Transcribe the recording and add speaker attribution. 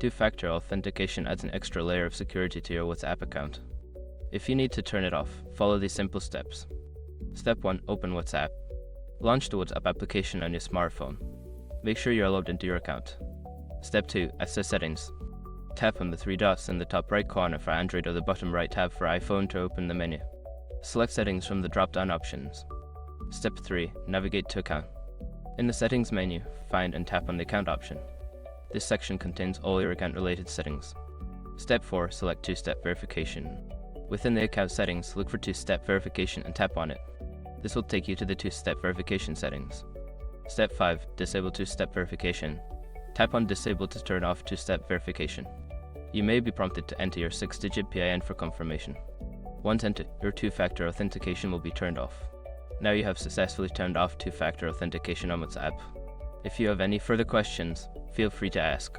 Speaker 1: Two-factor authentication adds an extra layer of security to your WhatsApp account. If you need to turn it off, follow these simple steps. Step 1. Open WhatsApp. Launch the WhatsApp application on your smartphone. Make sure you are logged into your account. Step 2. Access settings. Tap on the three dots in the top right corner for Android or the bottom right tab for iPhone to open the menu. Select settings from the drop-down options. Step 3. Navigate to account. In the settings menu, find and tap on the account option. This section contains all your account-related settings. Step 4. Select two-step verification. Within the account settings, look for two-step verification and tap on it. This will take you to the two-step verification settings. Step 5. Disable two-step verification. Tap on Disable to turn off two-step verification. You may be prompted to enter your 6-digit PIN for confirmation. Once entered, your two-factor authentication will be turned off. Now you have successfully turned off two-factor authentication on WhatsApp. If you have any further questions, feel free to ask.